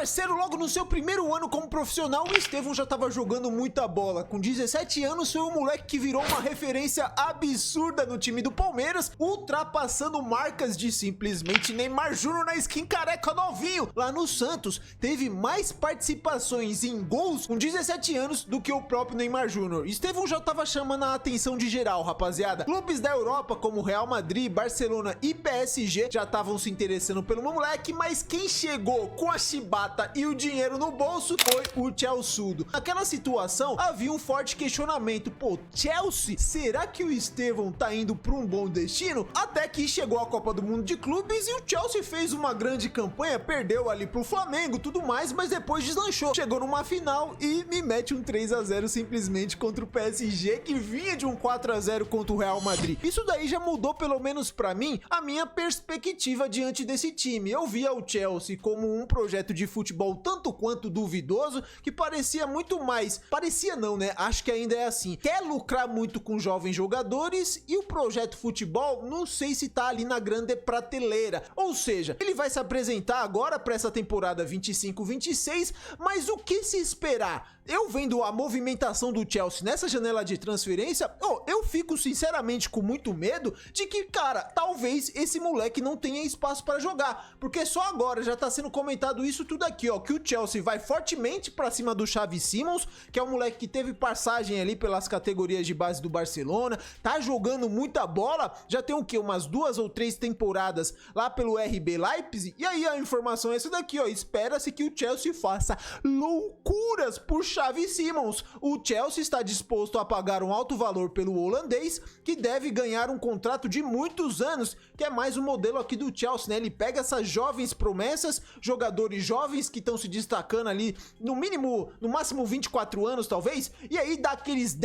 parceiro, logo no seu primeiro ano como profissional, o Estevão já tava jogando muita bola. Com 17 anos, foi um moleque que virou uma referência absurda no time do Palmeiras, ultrapassando marcas de simplesmente Neymar Júnior na skin careca novinho. Lá no Santos, teve mais participações em gols com 17 anos do que o próprio Neymar Júnior. Estevão já tava chamando a atenção de geral, rapaziada. Clubes da Europa, como Real Madrid, Barcelona e PSG, já estavam se interessando pelo moleque, mas quem chegou com a chibata e o dinheiro no bolso foi o Chelsea. Naquela situação, havia um forte questionamento. Pô, Chelsea, será que o Estevão tá indo para um bom destino? Até que chegou a Copa do Mundo de Clubes e o Chelsea fez uma grande campanha, perdeu ali pro Flamengo, tudo mais, mas depois deslanchou. Chegou numa final e me mete um 3-0 simplesmente contra o PSG, que vinha de um 4-0 contra o Real Madrid. Isso daí já mudou, pelo menos pra mim, a minha perspectiva diante desse time. Eu via o Chelsea como um projeto de futebol tanto quanto duvidoso, que parecia muito mais, parecia não, né? Acho que ainda é assim, quer lucrar muito com jovens jogadores e o projeto futebol não sei se tá ali na grande prateleira, ou seja, ele vai se apresentar agora para essa temporada 25-26, mas o que se esperar? Eu vendo a movimentação do Chelsea nessa janela de transferência, eu fico sinceramente com muito medo de que, cara, talvez esse moleque não tenha espaço para jogar, porque só agora já tá sendo comentado isso tudo aqui, ó, que o Chelsea vai fortemente para cima do Xavi Simons, que é um moleque que teve passagem ali pelas categorias de base do Barcelona, tá jogando muita bola, já tem o que, umas 2 ou 3 temporadas lá pelo RB Leipzig, e aí a informação é essa daqui, ó, espera-se que o Chelsea faça loucuras por Xavi Simons. O Chelsea está disposto a pagar um alto valor pelo holandês, que deve ganhar um contrato de muitos anos, que é mais um modelo aqui do Chelsea, né? Ele pega essas jovens promessas, jogadores jovens que estão se destacando ali, no mínimo, no máximo 24 anos talvez, e aí dá aqueles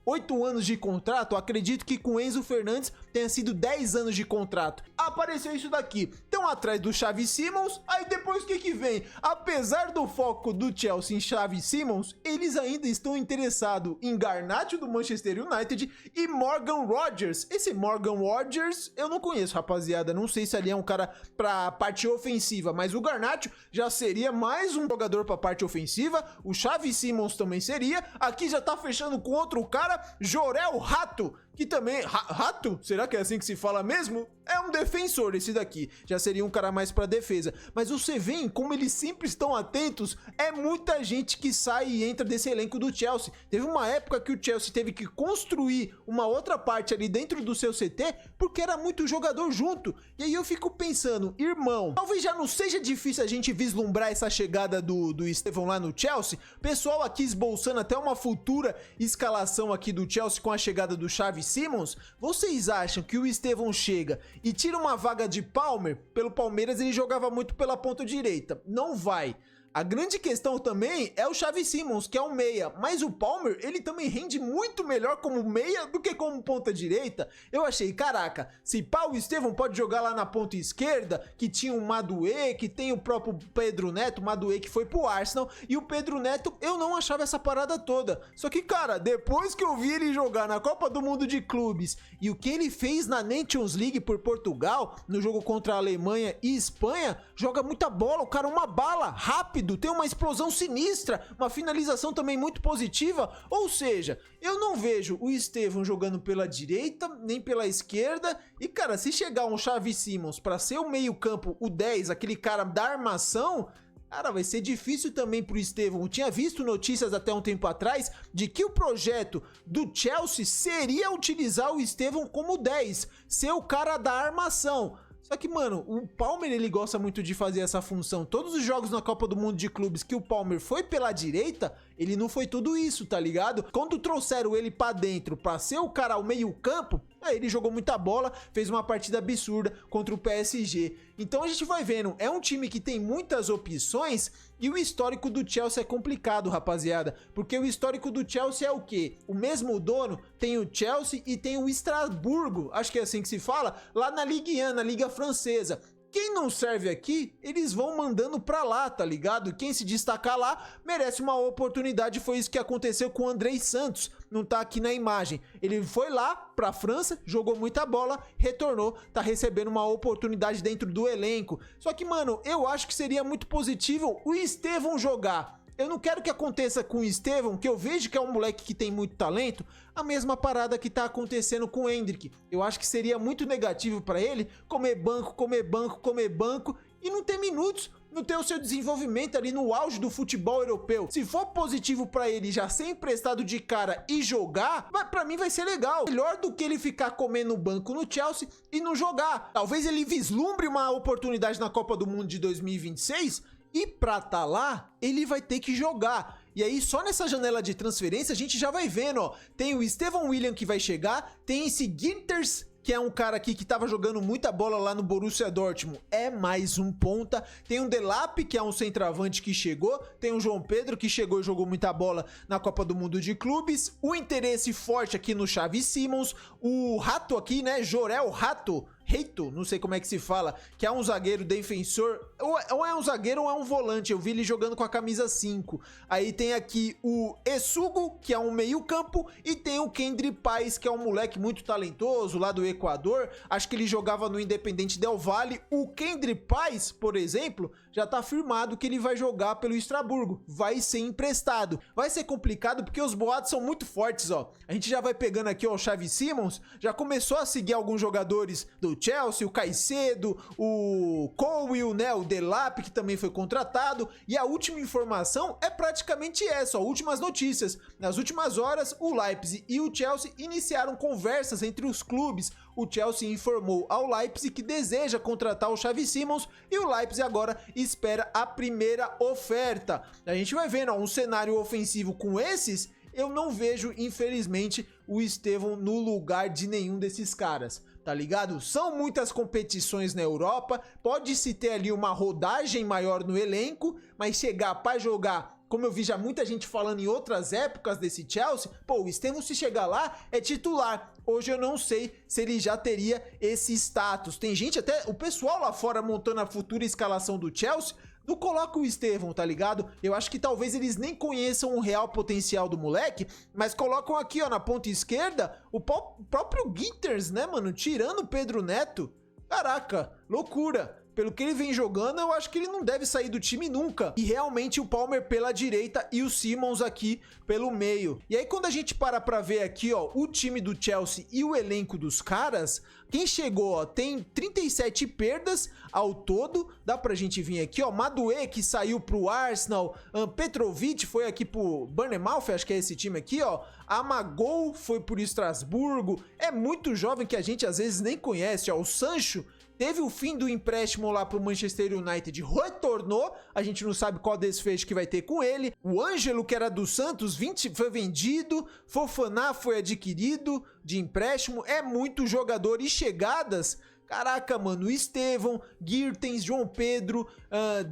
8 anos de contrato. Acredito que com Enzo Fernandes tenha sido 10 anos de contrato. Apareceu isso daqui, estão atrás do Xavi Simons, aí depois o que vem? Apesar do foco do Chelsea em Xavi Simons, eles ainda estão interessados em Garnacho do Manchester United e Morgan Rogers. Esse Morgan Rogers eu não conheço, rapaziada, não sei se ali é um cara pra parte ofensiva, mas o Garnacho já seria mais um jogador pra parte ofensiva, o Xavi Simons também seria. Aqui já tá fechando com outro cara, Jorel Rato, que também... Rato? Será que é assim que se fala mesmo? É um defensor esse daqui, já seria um cara mais pra defesa. Mas você vê como eles sempre estão atentos, é muita gente que sai e entra desse elenco do Chelsea. Teve uma época que o Chelsea teve que construir uma outra parte ali dentro do seu CT, porque era muito jogador junto. E aí eu fico pensando, irmão, talvez já não seja difícil a gente vislumbrar essa chegada do Estevão lá no Chelsea. Pessoal aqui esboçando até uma futura escalação aqui do Chelsea com a chegada do Xavi Simons. Vocês acham que o Estevão chega e tira uma vaga de Palmer? Pelo Palmeiras ele jogava muito pela ponta direita, não vai. A grande questão também é o Xavi Simons, que é um meia, mas o Palmer, ele também rende muito melhor como meia do que como ponta direita. Eu achei, caraca, se pá, o Estevão pode jogar lá na ponta esquerda, que tinha o Maduê, que tem o próprio Pedro Neto, o Maduê que foi pro Arsenal, e o Pedro Neto, eu não achava essa parada toda. Só que, cara, depois que eu vi ele jogar na Copa do Mundo de Clubes, e o que ele fez na Nations League por Portugal, no jogo contra a Alemanha e Espanha, joga muita bola, o cara é uma bala, rápido, tem uma explosão sinistra, uma finalização também muito positiva. Ou seja, eu não vejo o Estevão jogando pela direita nem pela esquerda. E cara, se chegar um Xavi Simons para ser o meio campo, o 10, aquele cara da armação, cara, vai ser difícil também pro Estevão. Eu tinha visto notícias até um tempo atrás de que o projeto do Chelsea seria utilizar o Estevão como 10, ser o cara da armação. Só que, mano, o Palmer, ele gosta muito de fazer essa função. Todos os jogos na Copa do Mundo de Clubes que o Palmer foi pela direita, ele não foi tudo isso, tá ligado? Quando trouxeram ele pra dentro pra ser o cara ao meio campo, aí ele jogou muita bola, fez uma partida absurda contra o PSG. Então a gente vai vendo, é um time que tem muitas opções e o histórico do Chelsea é complicado, rapaziada. Porque o histórico do Chelsea é o quê? O mesmo dono tem o Chelsea e tem o Estrasburgo, acho que é assim que se fala, lá na Ligue 1, na Liga Francesa. Quem não serve aqui, eles vão mandando pra lá, tá ligado? Quem se destacar lá merece uma oportunidade. Foi isso que aconteceu com o Andrei Santos, não tá aqui na imagem. Ele foi lá pra França, jogou muita bola, retornou, tá recebendo uma oportunidade dentro do elenco. Só que, mano, eu acho que seria muito positivo o Estevão jogar. Eu não quero que aconteça com o Estevão, que eu vejo que é um moleque que tem muito talento, a mesma parada que tá acontecendo com o Endrick. Eu acho que seria muito negativo pra ele comer banco, comer banco, comer banco e não ter minutos, não ter o seu desenvolvimento ali no auge do futebol europeu. Se for positivo pra ele já ser emprestado de cara e jogar, pra mim vai ser legal. Melhor do que ele ficar comendo banco no Chelsea e não jogar. Talvez ele vislumbre uma oportunidade na Copa do Mundo de 2026 e pra tá lá, ele vai ter que jogar. E aí, só nessa janela de transferência, a gente já vai vendo, ó. Tem o Estevão William que vai chegar, tem esse Gintters, que é um cara aqui que tava jogando muita bola lá no Borussia Dortmund, é mais um ponta. Tem um Delap, que é um centroavante que chegou. Tem o João Pedro, que chegou e jogou muita bola na Copa do Mundo de Clubes. O interesse forte aqui no Xavi Simons. O Rato aqui, né, Jorel Rato, Reito, não sei como é que se fala, que é um zagueiro defensor, ou é um zagueiro ou é um volante, eu vi ele jogando com a camisa 5. Aí tem aqui o Essugo, que é um meio campo, e tem o Kendry Páez, que é um moleque muito talentoso, lá do Equador, acho que ele jogava no Independente Del Valle. O Kendry Páez, por exemplo, já tá afirmado que ele vai jogar pelo Estrasburgo, vai ser emprestado. Vai ser complicado porque os boatos são muito fortes, ó. A gente já vai pegando aqui, ó, o Xavi Simons, já começou a seguir alguns jogadores do Chelsea, o Caicedo, o Colwill, né, o Delap, que também foi contratado, e a última informação é praticamente essa, ó, últimas notícias. Nas últimas horas, o Leipzig e o Chelsea iniciaram conversas entre os clubes. O Chelsea informou ao Leipzig que deseja contratar o Xavi Simons e o Leipzig agora espera a primeira oferta. A gente vai vendo, ó, um cenário ofensivo com esses, eu não vejo, infelizmente, o Estevão no lugar de nenhum desses caras. Tá ligado? São muitas competições na Europa, pode-se ter ali uma rodagem maior no elenco, mas chegar pra jogar, como eu vi já muita gente falando em outras épocas desse Chelsea, pô, o Estevão se chegar lá é titular. Hoje eu não sei se ele já teria esse status. Tem gente, até o pessoal lá fora montando a futura escalação do Chelsea, não coloca o Estevão, tá ligado? Eu acho que talvez eles nem conheçam o real potencial do moleque, mas colocam aqui, ó, na ponta esquerda, o próprio Gintters, né, mano? Tirando o Pedro Neto. Caraca, loucura. Pelo que ele vem jogando, eu acho que ele não deve sair do time nunca. E realmente o Palmer pela direita e o Simons aqui pelo meio. E aí quando a gente para pra ver aqui, ó, o time do Chelsea e o elenco dos caras, quem chegou, ó, tem 37 perdas ao todo. Dá pra gente vir aqui, ó, Maduê, que saiu pro Arsenal, Petrovic foi aqui pro Bournemouth, acho que é esse time aqui, ó. Amagou foi pro Estrasburgo. É muito jovem que a gente às vezes nem conhece, ó. O Sancho teve o fim do empréstimo lá pro Manchester United, retornou, a gente não sabe qual desfecho que vai ter com ele. O Ângelo, que era do Santos, foi vendido, Fofaná foi adquirido de empréstimo, é muito jogador e chegadas. Caraca, mano, Estevão, Gintters, João Pedro,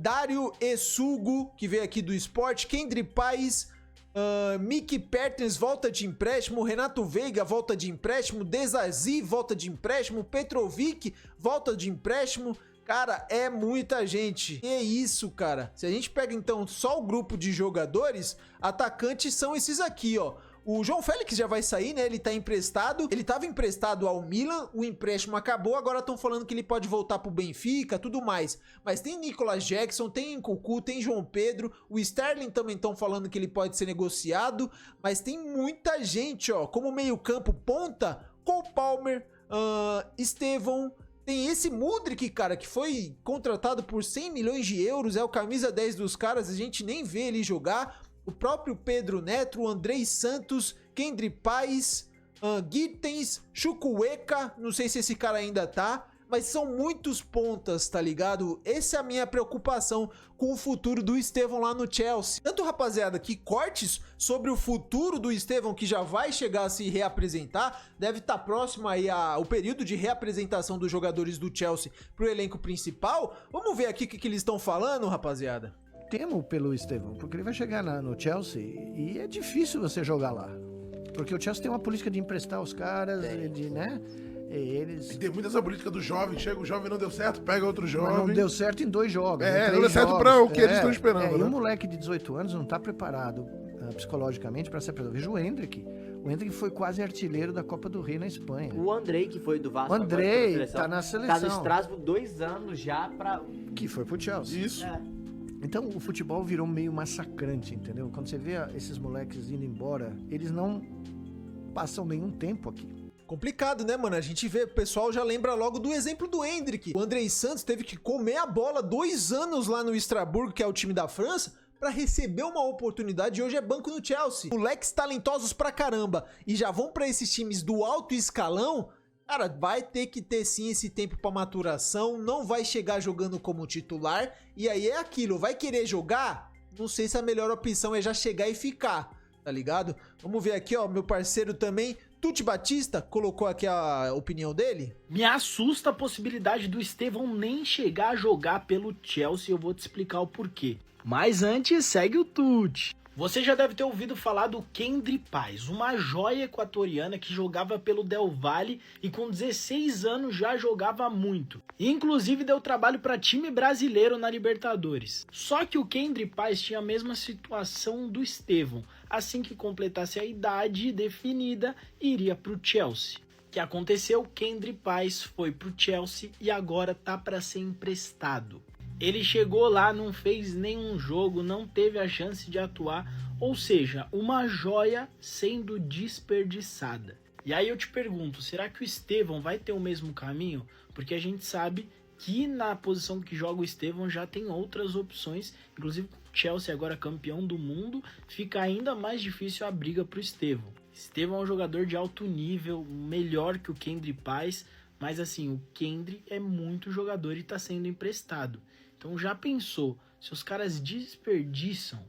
Dário Essugo, que veio aqui do Sport, Kendry Páez, Mickey Pertens volta de empréstimo, Renato Veiga volta de empréstimo, Desazi volta de empréstimo, Petrovic volta de empréstimo. Cara, é muita gente. E é isso, cara. Se a gente pega então só o grupo de jogadores, atacantes são esses aqui, ó. O João Félix já vai sair, né? Ele tá emprestado. Ele tava emprestado ao Milan, o empréstimo acabou, agora estão falando que ele pode voltar pro Benfica, tudo mais. Mas tem Nicolas Jackson, tem Nkunku, tem João Pedro, o Sterling também estão falando que ele pode ser negociado, mas tem muita gente, ó, como meio-campo ponta, Cole Palmer, Estevão, tem esse Mudryk, cara, que foi contratado por 100 milhões de euros, é o camisa 10 dos caras, a gente nem vê ele jogar. O próprio Pedro Neto, o Andrei Santos, Kendry Páez, Gintters, Chukwueze, não sei se esse cara ainda tá, mas são muitos pontas, tá ligado? Essa é a minha preocupação com o futuro do Estevão lá no Chelsea. Tanto, rapaziada, que cortes sobre o futuro do Estevão, que já vai chegar a se reapresentar, deve estar próximo aí ao período de reapresentação dos jogadores do Chelsea pro elenco principal. Vamos ver aqui o que eles estão falando, rapaziada. Temo pelo Estevão, porque ele vai chegar no Chelsea e é difícil você jogar lá. Porque o Chelsea tem uma política de emprestar os caras, né? Eles... Tem muita essa política do jovem, chega o jovem não deu certo, pega outro jovem. Mas não deu certo em 2 jogos. Não deu certo pra o que eles estão esperando. E né? um moleque de 18 anos não tá preparado psicologicamente pra ser preparado. Veja o Hendrick. O Hendrick foi quase artilheiro da Copa do Rei na Espanha. O Andrei, que foi do Vasco. O Andrei tá na seleção. Tá no Strasbourg 2 anos já pra... Que foi pro Chelsea. Isso. Então o futebol virou meio massacrante, entendeu? Quando você vê esses moleques indo embora, eles não passam nenhum tempo aqui. Complicado, né, mano? A gente vê, o pessoal já lembra logo do exemplo do Hendrick. O Andrei Santos teve que comer a bola 2 anos lá no Strasbourg, que é o time da França, pra receber uma oportunidade e hoje é banco no Chelsea. Moleques talentosos pra caramba e já vão pra esses times do alto escalão, cara, vai ter que ter sim esse tempo pra maturação, não vai chegar jogando como titular e aí é aquilo, vai querer jogar? Não sei se a melhor opção é já chegar e ficar, tá ligado? Vamos ver aqui, ó, meu parceiro também, Tuti Batista, colocou aqui a opinião dele. Me assusta a possibilidade do Estevão nem chegar a jogar pelo Chelsea, eu vou te explicar o porquê. Mas antes, segue o Tuti. Você já deve ter ouvido falar do Kendry Páez, uma joia equatoriana que jogava pelo Del Valle e com 16 anos já jogava muito. E inclusive deu trabalho para time brasileiro na Libertadores. Só que o Kendry Páez tinha a mesma situação do Estevão. Assim que completasse a idade definida, iria para o Chelsea. O que aconteceu? Kendry Páez foi para o Chelsea e agora tá para ser emprestado. Ele chegou lá, não fez nenhum jogo, não teve a chance de atuar, ou seja, uma joia sendo desperdiçada. E aí eu te pergunto, será que o Estevão vai ter o mesmo caminho? Porque a gente sabe que na posição que joga o Estevão já tem outras opções, inclusive o Chelsea agora campeão do mundo, fica ainda mais difícil a briga para o Estevão. Estevão é um jogador de alto nível, melhor que o Kendry Páez, mas assim, o Kendry é muito jogador e está sendo emprestado. Então já pensou, se os caras desperdiçam?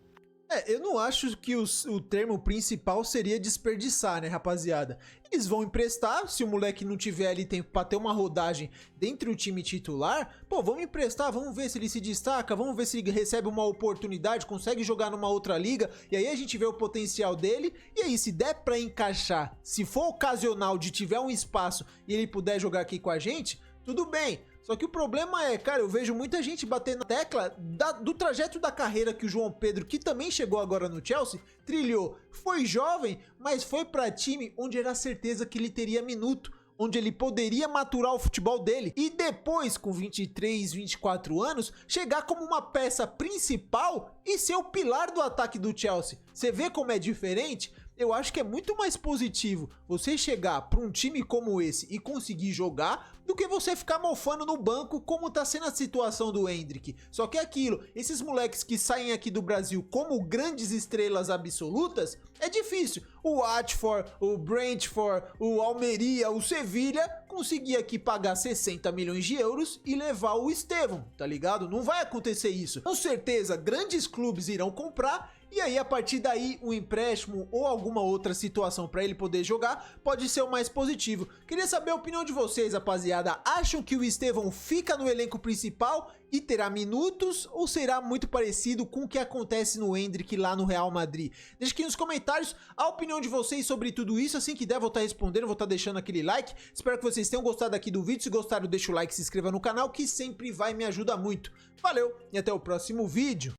Eu não acho que o termo principal seria desperdiçar, né, rapaziada? Eles vão emprestar, se o moleque não tiver ali tempo pra ter uma rodagem dentro do time titular, pô, vamos emprestar, vamos ver se ele se destaca, vamos ver se ele recebe uma oportunidade, consegue jogar numa outra liga, e aí a gente vê o potencial dele, e aí se der pra encaixar, se for ocasional de tiver um espaço e ele puder jogar aqui com a gente, tudo bem. Só que o problema é, cara, eu vejo muita gente batendo na tecla do trajeto da carreira que o João Pedro, que também chegou agora no Chelsea, trilhou. Foi jovem, mas foi pra time onde era certeza que ele teria minuto, onde ele poderia maturar o futebol dele e depois, com 23, 24 anos, chegar como uma peça principal e ser o pilar do ataque do Chelsea. Você vê como é diferente? Eu acho que é muito mais positivo você chegar para um time como esse e conseguir jogar do que você ficar mofando no banco como tá sendo a situação do Hendrick. Só que é aquilo, esses moleques que saem aqui do Brasil como grandes estrelas absolutas, é difícil. O Watford, o Brentford, o Almeria, o Sevilha conseguir aqui pagar 60 milhões de euros e levar o Estevão, tá ligado? Não vai acontecer isso. Com certeza, grandes clubes irão comprar e aí, a partir daí, um empréstimo ou alguma outra situação para ele poder jogar pode ser o mais positivo. Queria saber a opinião de vocês, rapaziada. Acham que o Estevão fica no elenco principal e terá minutos ou será muito parecido com o que acontece no Hendrick lá no Real Madrid? Deixa aqui nos comentários a opinião de vocês sobre tudo isso. Assim que der, vou estar respondendo, vou estar deixando aquele like. Espero que vocês tenham gostado aqui do vídeo. Se gostaram, deixa o like, se inscreva no canal, que sempre vai me ajudar muito. Valeu e até o próximo vídeo.